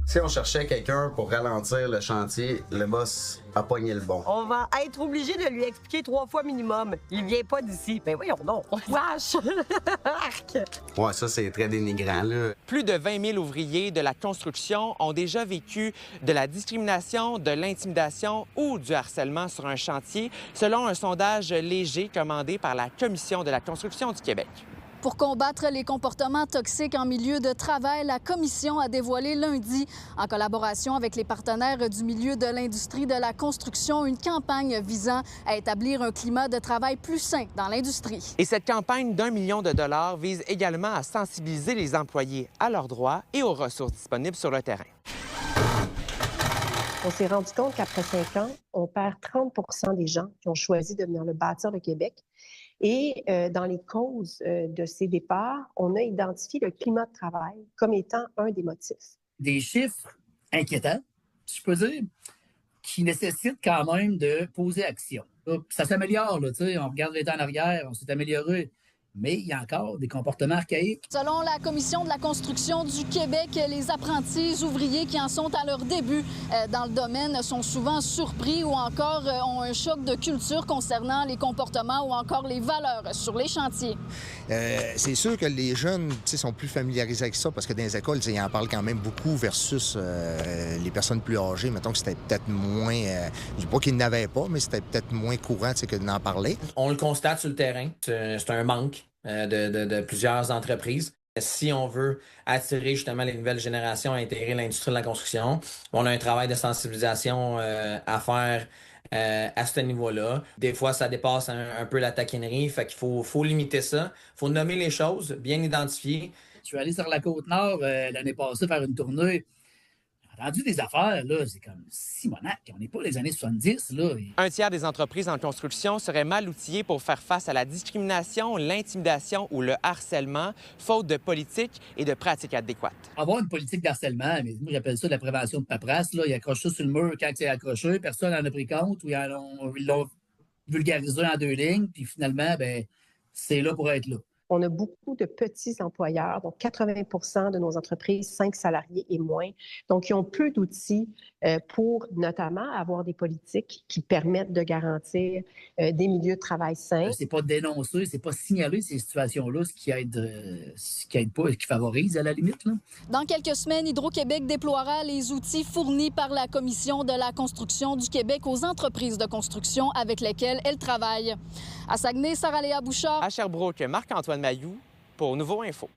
Si on cherchait quelqu'un pour ralentir le chantier, le boss a pogné le bon. On va être obligé de lui expliquer 3 fois minimum. Il vient pas d'ici. Ben voyons donc. Wesh! Arc! Ouais, ça, c'est très dénigrant, là. Plus de 20 000 ouvriers de la construction ont déjà vécu de la discrimination, de l'intimidation ou du harcèlement sur un chantier, selon un sondage léger commandé par la Commission de la construction du Québec. Pour combattre les comportements toxiques en milieu de travail, la Commission a dévoilé lundi, en collaboration avec les partenaires du milieu de l'industrie de la construction, une campagne visant à établir un climat de travail plus sain dans l'industrie. Et cette campagne d'1 million de dollars vise également à sensibiliser les employés à leurs droits et aux ressources disponibles sur le terrain. On s'est rendu compte qu'après 5 ans, on perd 30 des gens qui ont choisi de venir le bâtir le Québec. Et dans les causes de ces départs, on a identifié le climat de travail comme étant un des motifs. Des chiffres inquiétants, si je peux dire, qui nécessitent quand même de poser action. Là, ça s'améliore, là, on regarde les temps en arrière, on s'est amélioré, mais il y a encore des comportements archaïques. Selon la Commission de la construction du Québec, les apprentis ouvriers qui en sont à leur début dans le domaine sont souvent surpris ou encore ont un choc de culture concernant les comportements ou encore les valeurs sur les chantiers. C'est sûr que les jeunes sont plus familiarisés avec ça parce que dans les écoles, ils en parlent quand même beaucoup versus les personnes plus âgées. Mettons que c'était peut-être moins... je dis pas qu'ils n'avaient pas, mais c'était peut-être moins courant que d'en parler. On le constate sur le terrain. C'est un manque de plusieurs entreprises. Si on veut attirer justement les nouvelles générations à intégrer l'industrie de la construction, on a un travail de sensibilisation à faire à ce niveau-là. Des fois, ça dépasse un peu la taquinerie, fait qu'il faut limiter ça. Il faut nommer les choses, bien identifier. Je suis allé sur la Côte-Nord l'année passée faire une tournée. J'ai entendu des affaires, là, c'est comme Simonac, on n'est pas les années 70, là. Un tiers des entreprises en construction seraient mal outillées pour faire face à la discrimination, l'intimidation ou le harcèlement, faute de politique et de pratiques adéquates. Avoir une politique d'harcèlement, mais moi j'appelle ça de la prévention de paperasse, là. Ils accrochent ça sur le mur quand c'est accroché, personne n'en a pris compte, ou ils l'ont vulgarisé en 2 lignes, puis finalement, ben c'est là pour être là. On a beaucoup de petits employeurs, donc 80 de nos entreprises, 5 salariés et moins. Donc, ils ont peu d'outils pour notamment avoir des politiques qui permettent de garantir des milieux de travail sains. C'est pas dénoncer, c'est pas signaler ces situations-là, ce qui aide pas et qui favorise à la limite, là. Dans quelques semaines, Hydro-Québec déploiera les outils fournis par la Commission de la construction du Québec aux entreprises de construction avec lesquelles elle travaille. À Saguenay, Sarah-Léa Bouchard. À Sherbrooke, Marc-Antoine Mailloux pour Nouveau Info.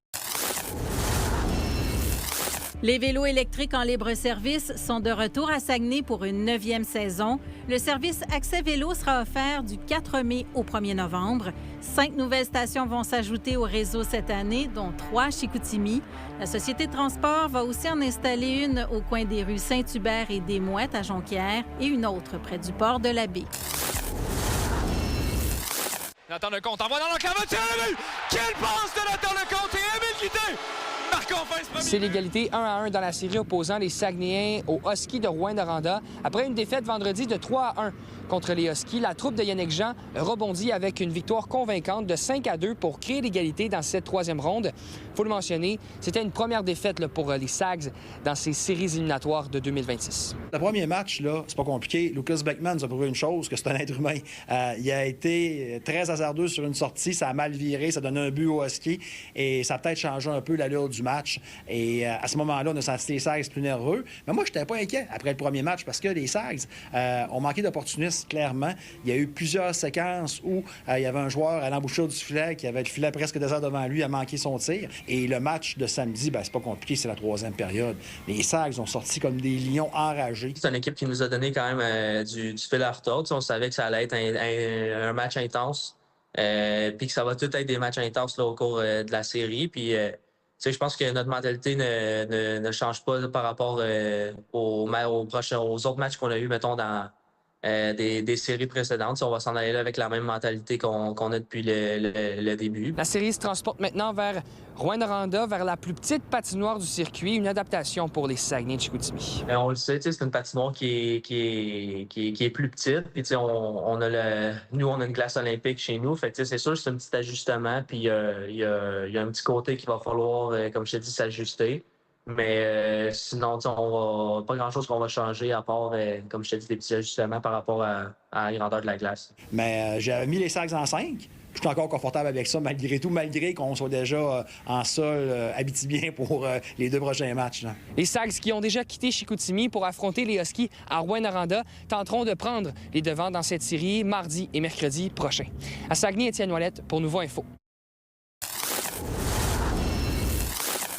Les vélos électriques en libre-service sont de retour à Saguenay pour une 9e saison. Le service Accès Vélo sera offert du 4 mai au 1er novembre. 5 nouvelles stations vont s'ajouter au réseau cette année, dont 3 à Chicoutimi. La Société de transport va aussi en installer une au coin des rues Saint-Hubert et des Mouettes à Jonquière et une autre près du port de la Baie. Nathan Lecomte envoie dans le caveau, tir à la but! Quelle passe de Nathan Lecomte et Émile Guité! C'est l'égalité 1-1 dans la série opposant les Saguenayens aux Huskies de Rouyn-Noranda. Après une défaite vendredi de 3-1 contre les Huskies, la troupe de Yannick Jean rebondit avec une victoire convaincante de 5-2 pour créer l'égalité dans cette 3e ronde. Il faut le mentionner, c'était une première défaite pour les Sags dans ces séries éliminatoires de 2026. Le premier match, là, c'est pas compliqué. Lucas Beckman nous a prouvé une chose, que c'est un être humain. Il a été très hasardeux sur une sortie, ça a mal viré, ça donne un but aux Huskies et ça a peut-être changé un peu l'allure du match. Et à ce moment-là, on a senti les Sags plus nerveux. Mais moi, je n'étais pas inquiet après le premier match parce que les Sags ont manqué d'opportunisme, clairement. Il y a eu plusieurs séquences où il y avait un joueur à l'embouchure du filet qui avait le filet presque 2 heures devant lui, a manqué son tir. Et le match de samedi, c'est pas compliqué, c'est la 3e période. Les Sags ont sorti comme des lions enragés. C'est une équipe qui nous a donné quand même du fil à retordre. On savait que ça allait être un match intense. Puis que ça va tout être des matchs intenses là, au cours de la série. Puis je pense que notre mentalité ne change pas par rapport aux autres matchs qu'on a eu, mettons, dans des séries précédentes. On va s'en aller là avec la même mentalité qu'on a depuis le début. La série se transporte maintenant vers Rouyn-Noranda, vers la plus petite patinoire du circuit, une adaptation pour les Saguenay de Chicoutimi. On le sait, c'est une patinoire qui est plus petite. Puis, nous, on a une glace olympique chez nous. Fait c'est sûr que c'est un petit ajustement. Puis il y a un petit côté qu'il va falloir, comme je t'ai dit, s'ajuster. Mais sinon, on va pas grand-chose qu'on va changer à part, comme je te dis, des petits ajustements par rapport à la grandeur de la glace. Mais j'avais mis les sacs en 5. Je suis encore confortable avec ça malgré tout, malgré qu'on soit déjà en sol Abitibien pour les 2 prochains matchs. Là. Les Sags qui ont déjà quitté Chicoutimi pour affronter les Huskies à Rouyn-Noranda tenteront de prendre les devants dans cette série mardi et mercredi prochain. À Saguenay, Étienne Ouellette pour Nouveau Info.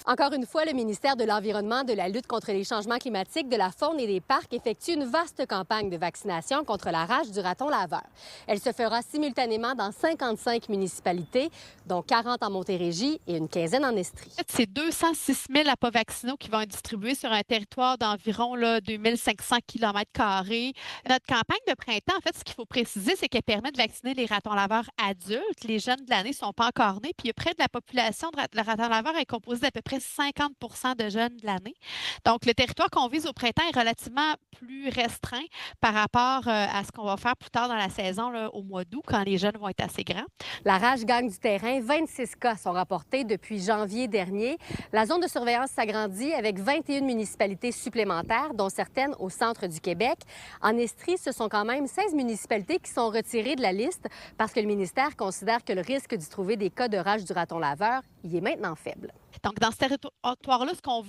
Encore une fois, le ministère de l'Environnement, de la lutte contre les changements climatiques, de la faune et des parcs effectue une vaste campagne de vaccination contre la rage du raton laveur. Elle se fera simultanément dans 55 municipalités, dont 40 en Montérégie et une quinzaine en Estrie. C'est 206 000 appos-vaccinaux qui vont être distribués sur un territoire d'environ 2500 km². Notre campagne de printemps, en fait, ce qu'il faut préciser, c'est qu'elle permet de vacciner les ratons laveurs adultes. Les jeunes de l'année ne sont pas encore nés. Puis près de la population de ratons laveurs est composée d'à peu près 50 de jeunes de l'année. Donc, le territoire qu'on vise au printemps est relativement plus restreint par rapport à ce qu'on va faire plus tard dans la saison, là, au mois d'août, quand les jeunes vont être assez grands. La rage gagne du terrain. 26 cas sont rapportés depuis janvier dernier. La zone de surveillance s'agrandit avec 21 municipalités supplémentaires, dont certaines au centre du Québec. En Estrie, ce sont quand même 16 municipalités qui sont retirées de la liste parce que le ministère considère que le risque d'y trouver des cas de rage du raton laveur y est maintenant faible. Donc, dans ce territoire-là, ce qu'on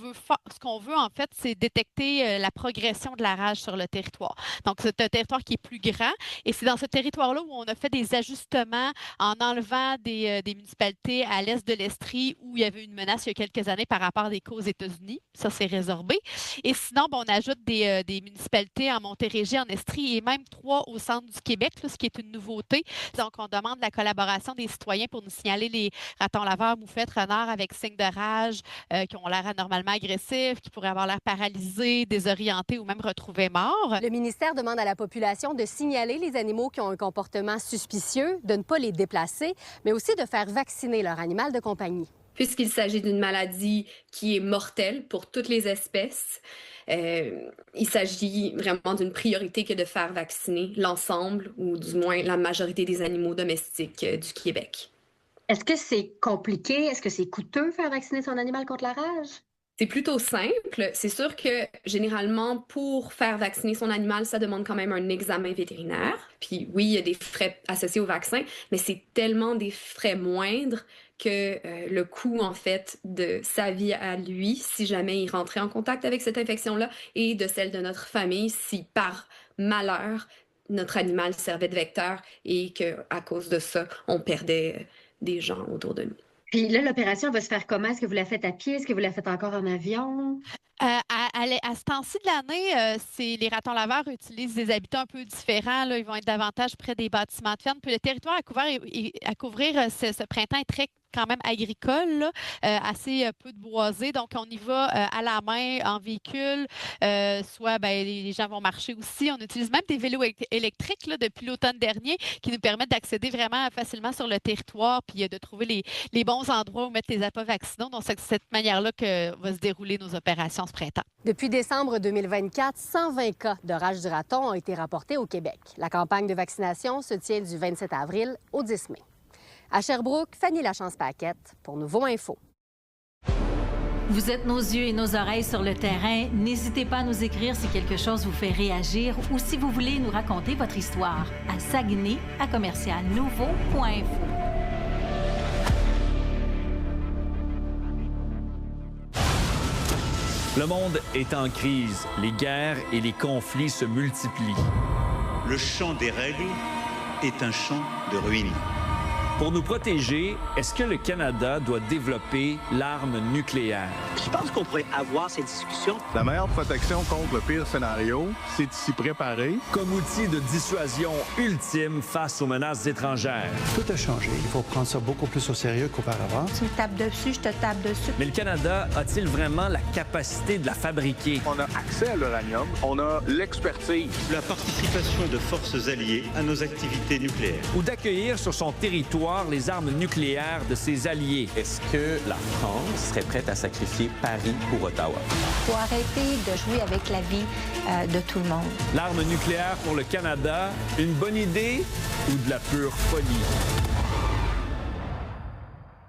veut, en fait, c'est détecter la progression de la rage sur le territoire. Donc, c'est un territoire qui est plus grand et c'est dans ce territoire-là où on a fait des ajustements en enlevant des municipalités à l'est de l'Estrie où il y avait une menace il y a quelques années par rapport à des cas aux États-Unis. Ça, c'est résorbé. Et sinon, on ajoute des municipalités en Montérégie, en Estrie et même 3 au centre du Québec, là, ce qui est une nouveauté. Donc, on demande la collaboration des citoyens pour nous signaler les ratons laveurs, moufettes, renards avec signes de rage qui ont l'air anormalement agressifs, qui pourraient avoir l'air paralysés, désorientés ou même retrouvés morts. Le ministère demande à la population de signaler les animaux qui ont un comportement suspicieux, de ne pas les déplacer, mais aussi de faire vacciner leur animal de compagnie. Puisqu'il s'agit d'une maladie qui est mortelle pour toutes les espèces, il s'agit vraiment d'une priorité que de faire vacciner l'ensemble ou du moins la majorité des animaux domestiques du Québec. Est-ce que c'est compliqué? Est-ce que c'est coûteux faire vacciner son animal contre la rage? C'est plutôt simple. C'est sûr que généralement, pour faire vacciner son animal, ça demande quand même un examen vétérinaire. Puis oui, il y a des frais associés au vaccin, mais c'est tellement des frais moindres que le coût, en fait, de sa vie à lui, si jamais il rentrait en contact avec cette infection-là, et de celle de notre famille, si par malheur, notre animal servait de vecteur et qu'à cause de ça, on perdait des gens autour de nous. Puis là, l'opération va se faire comment? Est-ce que vous la faites à pied? Est-ce que vous la faites encore en avion? À ce temps-ci de l'année, les ratons laveurs utilisent des habitats un peu différents. Là. Ils vont être davantage près des bâtiments de ferme. Puis le territoire à couvrir ce printemps est très quand même agricole, là, assez peu de boisé. Donc, on y va à la main, en véhicule. Soit les gens vont marcher aussi. On utilise même des vélos électriques là, depuis l'automne dernier qui nous permettent d'accéder vraiment facilement sur le territoire puis de trouver les bons endroits où mettre les appâts vaccinaux. Donc, c'est de cette manière-là que va se dérouler nos opérations ce printemps. Depuis décembre 2024, 120 cas de rage du raton ont été rapportés au Québec. La campagne de vaccination se tient du 27 avril au 10 mai. À Sherbrooke, Fanny Lachance-Paquette pour Nouveau Info. Vous êtes nos yeux et nos oreilles sur le terrain. N'hésitez pas à nous écrire si quelque chose vous fait réagir ou si vous voulez nous raconter votre histoire à saguenay@commercialnouveau.info. Le monde est en crise. Les guerres et les conflits se multiplient. Le champ des règles est un champ de ruines. Pour nous protéger, est-ce que le Canada doit développer l'arme nucléaire? Je pense qu'on pourrait avoir ces discussions. La meilleure protection contre le pire scénario, c'est de s'y préparer. Comme outil de dissuasion ultime face aux menaces étrangères. Tout a changé. Il faut prendre ça beaucoup plus au sérieux qu'auparavant. Tu me tapes dessus, je te tape dessus. Mais le Canada a-t-il vraiment la capacité de la fabriquer? On a accès à l'uranium, on a l'expertise. La participation de forces alliées à nos activités nucléaires. Ou d'accueillir sur son territoire les armes nucléaires de ses alliés. Est-ce que la France serait prête à sacrifier Paris pour Ottawa? Il faut arrêter de jouer avec la vie de tout le monde. L'arme nucléaire pour le Canada, une bonne idée ou de la pure folie?